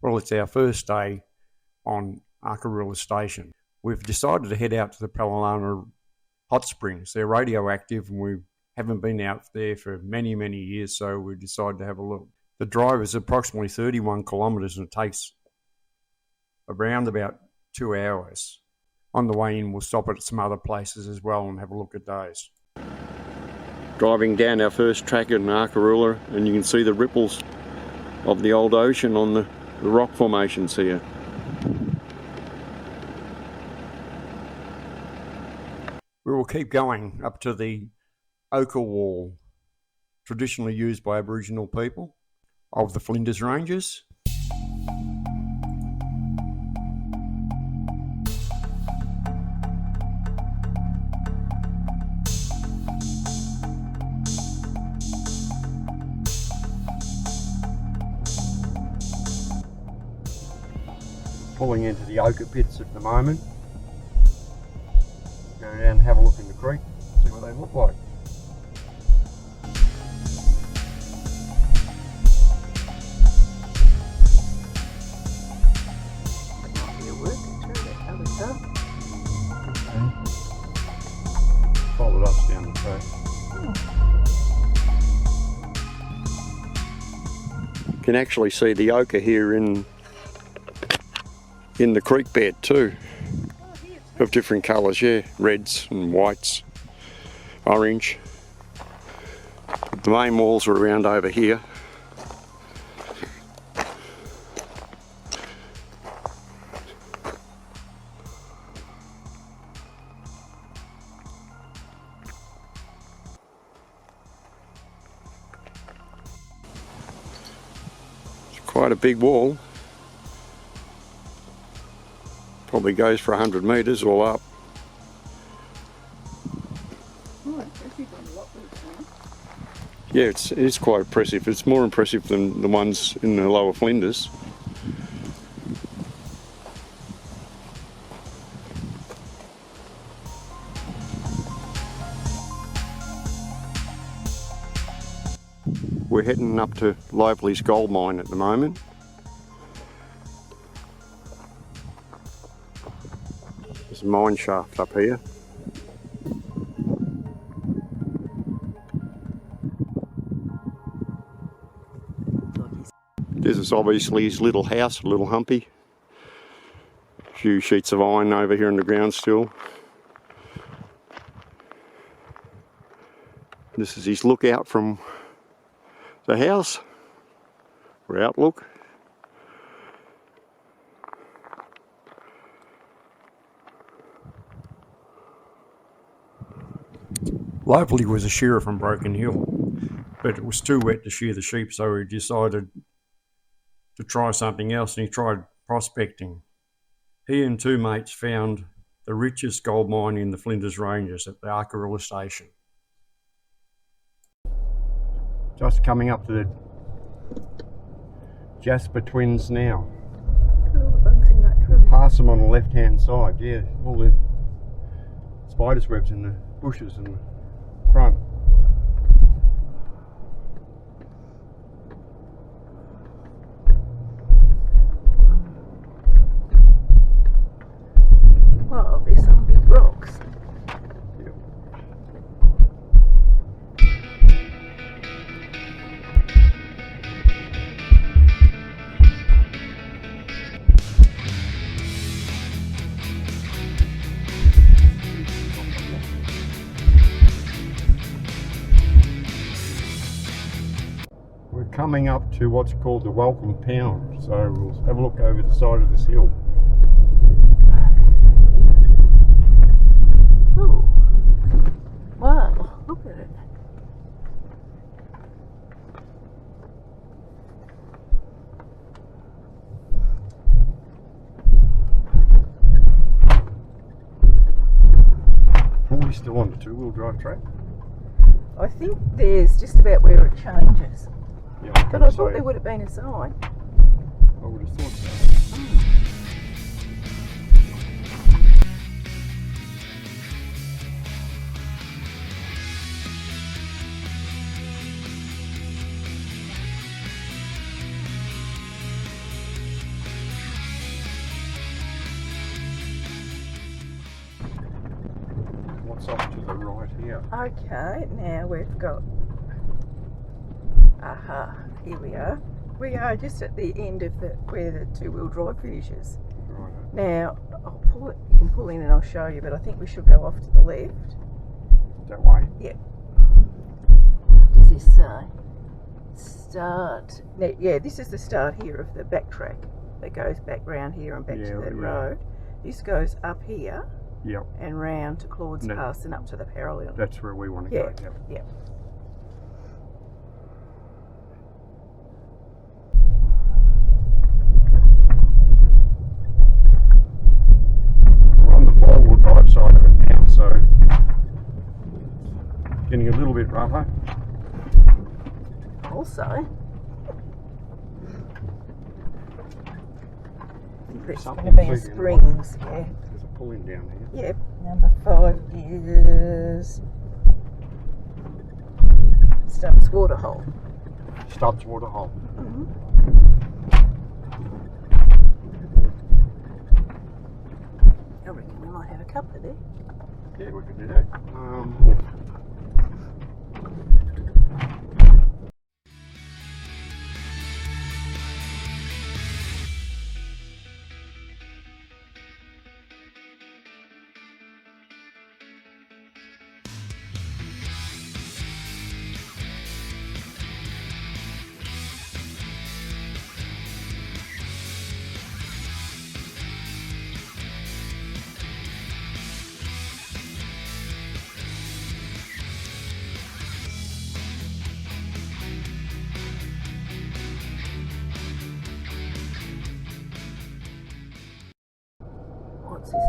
Well, it's our first day on Arkaroola Station. We've decided to head out to the Paralana Hot Springs. They're radioactive and we haven't been out there for many, many years, so we decided to have a look. The drive is approximately 31 kilometres and it takes around about 2 hours. On the way in, we'll stop at some other places as well and have a look at those. Driving down our first track in Arkaroola, and you can see the ripples of the old ocean on the rock formations here. We will keep going up to the Ochre wall, traditionally used by Aboriginal people of the Flinders Ranges. Pulling into the ochre pits at the moment. Go down and have a look in the creek, see what they look like. Might be a working through that other stuff. Followed us down the track. You can actually see the ochre here in the creek bed too, of different colours, yeah, reds and whites, orange. The main walls are around over here. It's quite a big wall. Probably goes for 100 metres all up. Yeah, it is quite impressive. It's more impressive than the ones in the lower Flinders. We're heading up to Lively's gold mine at the moment. There's a mine shaft up here. This is obviously his little house, a little humpy. A few sheets of iron over here in the ground still. This is his lookout from the house, or outlook. Lively was a shearer from Broken Hill, but it was too wet to shear the sheep, so he decided to try something else, and he tried prospecting. He and two mates found the richest gold mine in the Flinders Ranges at the Arkaroola Station. Just coming up to the Jasper Twins now. Look at all the bugs in that tree. Pass them on the left hand side, yeah, all the spiders' webs in the bushes and front. Well, there's some big rocks. Yep. We're coming up to what's called the Welcome Pound, so we'll have a look over the side of this hill. Oh, wow, look at it. Are we still on the two-wheel drive track? I think there's just about where it changes. Yeah, But I thought there would have been a sign. I would have thought so. Yeah. Okay, now we've got. Aha, here we are. We are just at the end of where the two-wheel drive finishes. Right. Now, I'll pull it. You can pull in and I'll show you, but I think we should go off to the left. That way? Yeah. What does this say? Start. Now, yeah, this is the start here of the backtrack that goes back round here and back to the road. This goes up here. Yep. And round to Claude's Pass and up to the parallel. That's where we want to go. Yep. Yeah. We're on the four-wheel drive side of it now, so getting a little bit rougher. Also, I think there's going to be a springs. Yeah. There's a pull-in down here. Yep. Number 5 is Stubs Water Hole. Stubs Water Hole. Mm-hmm. I reckon we might have a couple there. Yeah, we could do that. What's this?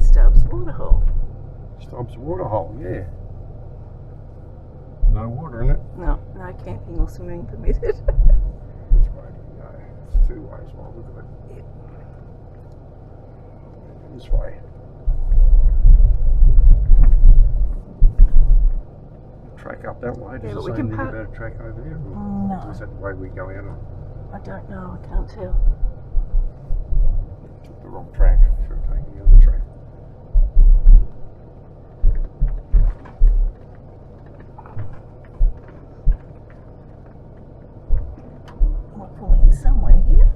Stubbs Water Hole. Stubs Water Hole, yeah. No water in it. No camping or swimming permitted. Which way do we go? It's two ways. Well, look at it. Yeah. This way. Track up that way. Does but it we say can anything park. about a track over there? Or No. is that the way we go out on? I don't know, I can't tell. Took the wrong track. Should have taken the other track. We're pulling somewhere here.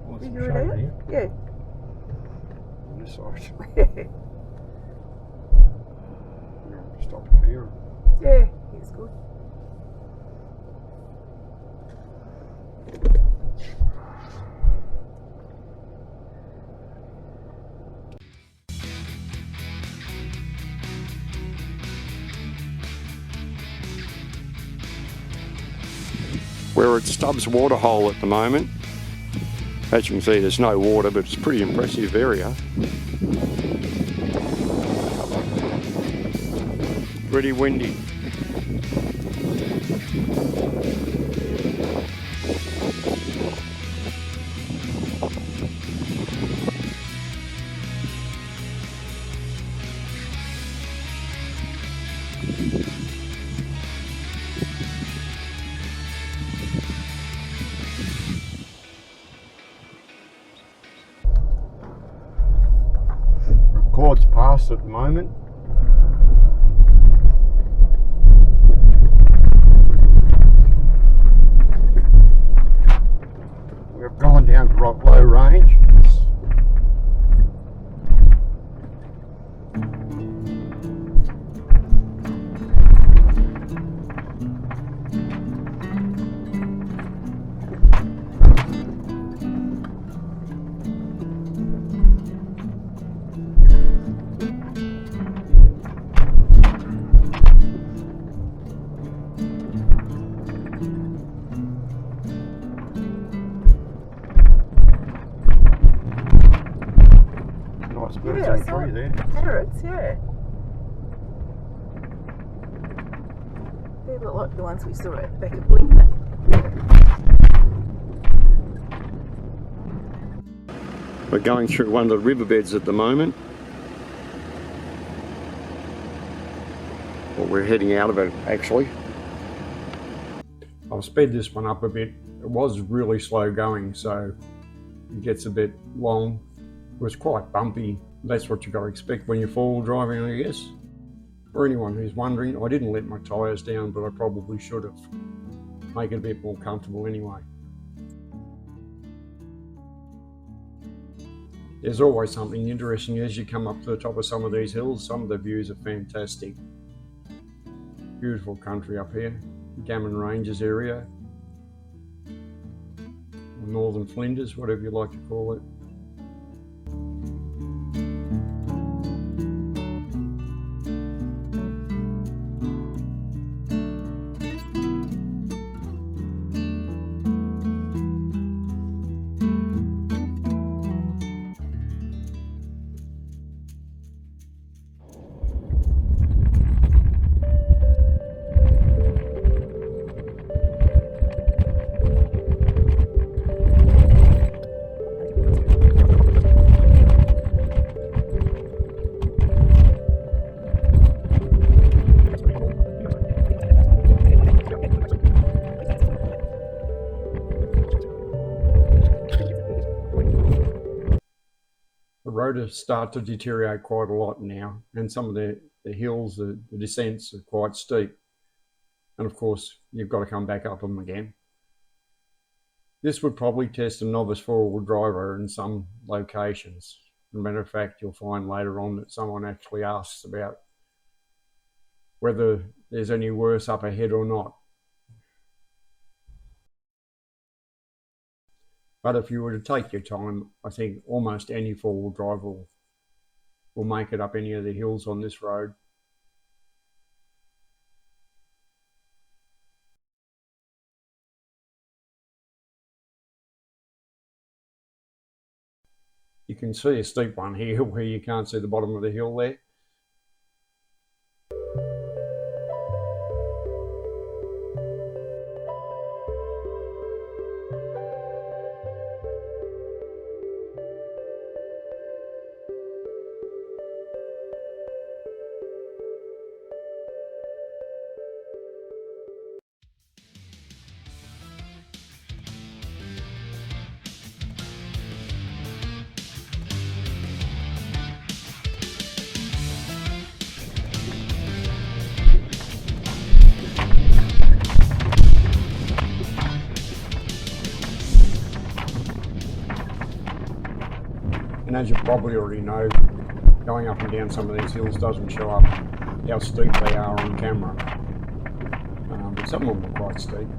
Well, it's Figure it shade out? here. Yeah. On this side. We'll stop here. Yeah, it's good. We're at Stubs Water Hole at the moment. As you can see, there's no water, but it's a pretty impressive area. Pretty windy. Record's past at the moment. We've gone down to Rock Low Range. Nice birthday tree there. Carrots, yeah. They look like the ones we saw at the back of Blinkman. We're going through one of the riverbeds at the moment. Well, we're heading out of it actually. I'll speed this one up a bit. It was really slow going, so it gets a bit long. It was quite bumpy That's what you've got to expect when you're four-wheel driving, I guess. For anyone who's wondering, I didn't let my tyres down, but I probably should have. Make it a bit more comfortable anyway. There's always something interesting as you come up to the top of some of these hills. Some of the views are fantastic. Beautiful country up here. Gammon Ranges area. Or Northern Flinders, whatever you like to call it. The road has started to deteriorate quite a lot now, and some of the hills, the descents are quite steep. And of course, you've got to come back up them again. This would probably test a novice four-wheel driver in some locations. As a matter of fact, you'll find later on that someone actually asks about whether there's any worse up ahead or not. But if you were to take your time, I think almost any four-wheel driver will make it up any of the hills on this road. You can see a steep one here where you can't see the bottom of the hill there. And as you probably already know, going up and down some of these hills doesn't show up how steep they are on camera. But some of them are quite steep.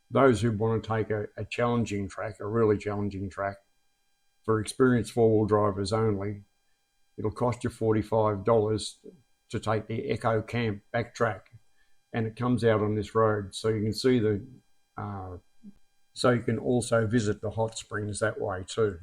Those who want to take a challenging track, a really challenging track, for experienced four-wheel drivers only, it'll cost you $45 to take the Echo Camp backtrack, and it comes out on this road, so you can see so you can also visit the hot springs that way too.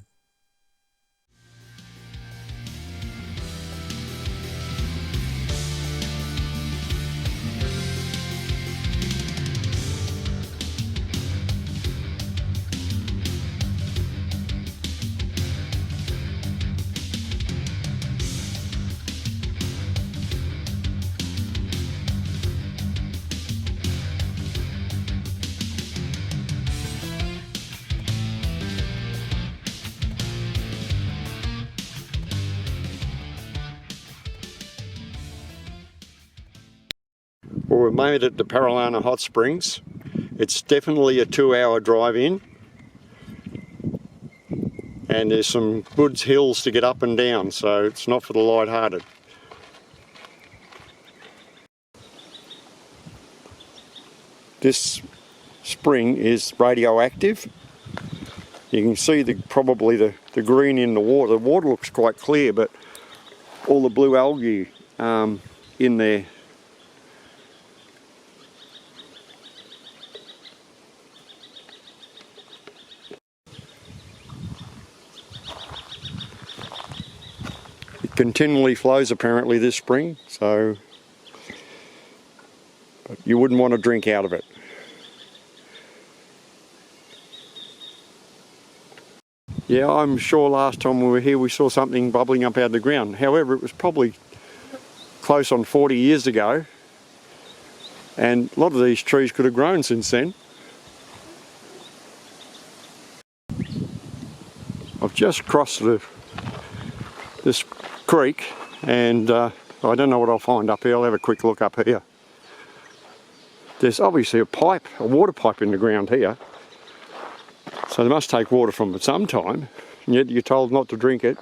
Well, we've made it to Paralana Hot Springs. It's definitely a 2-hour drive in, and there's some good hills to get up and down, so it's not for the light-hearted. This spring is radioactive. You can see probably the green in the water. The water looks quite clear, but all the blue algae in there. It continually flows apparently this spring, so you wouldn't want to drink out of it. Yeah, I'm sure last time we were here we saw something bubbling up out of the ground. However, it was probably close on 40 years ago, and a lot of these trees could have grown since then. I've just crossed this creek, and I don't know what I'll find up here. I'll have a quick look up here. There's obviously a water pipe in the ground here. So they must take water from it sometime, and yet you're told not to drink it.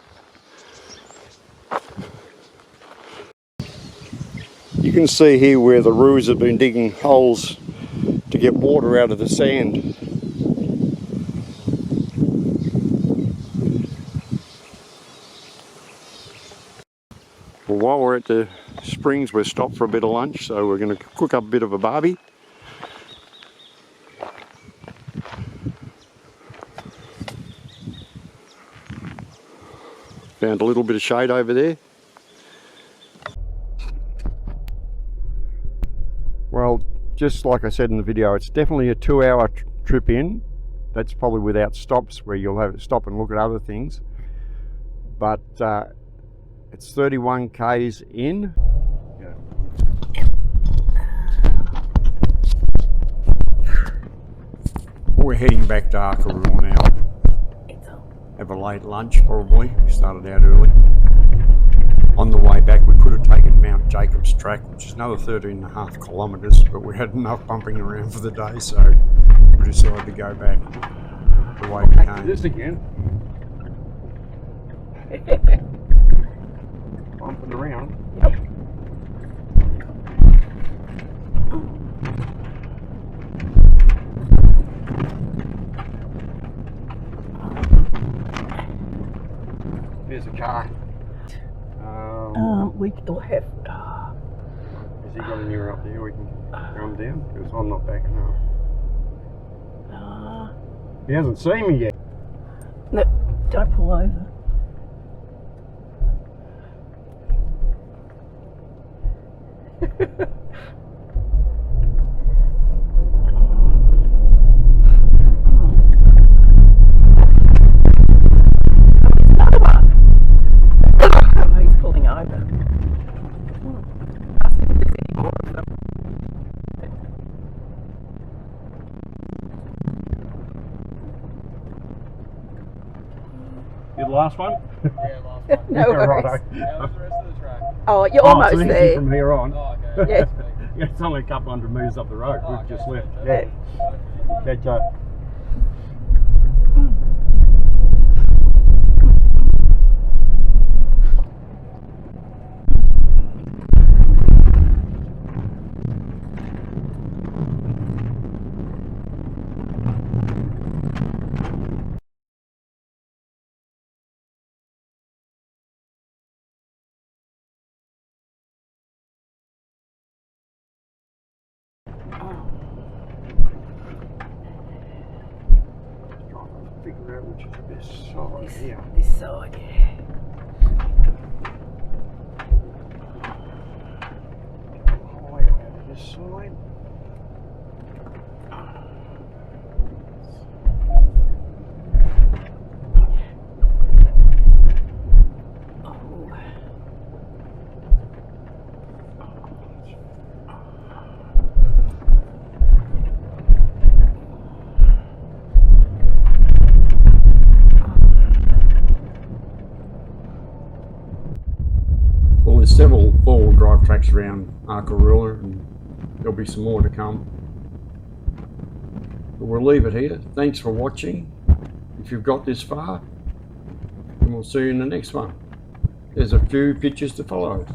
You can see here where the roos have been digging holes to get water out of the sand. Well, while we're at the springs, we're stopped for a bit of lunch, so we're going to cook up a bit of a barbie. Found a little bit of shade over there. Well, just like I said in the video, it's definitely a 2-hour trip in. That's probably without stops, where you'll have to stop and look at other things. But it's 31 k's in. Yeah. We're heading back to Arkaroola now. Have a late lunch probably. We started out early. On the way back we could have taken Mount Jacob's track, which is another 13.5 kilometres, but we had enough bumping around for the day, so we decided to go back the way we came. This again. Bumping around. Yep. There's a car. We'll have. Has he got a near up there we can come down? Because I'm not backing up. He hasn't seen me yet. No, don't pull over. The last one? Yeah, last one. No worries. Right, Yeah, what's the rest of the track? Oh, you're almost so there. from here on. Oh, okay. Yeah. Yeah, it's only a couple hundred metres up the road. Oh, We've just okay. left. Yeah. Catch up. Figure out which is the best side here. This side, yeah. Higher out of this side. Well, there's several four-wheel drive tracks around Arkaroola, and there'll be some more to come. But we'll leave it here. Thanks for watching. If you've got this far, and we'll see you in the next one. There's a few pictures to follow.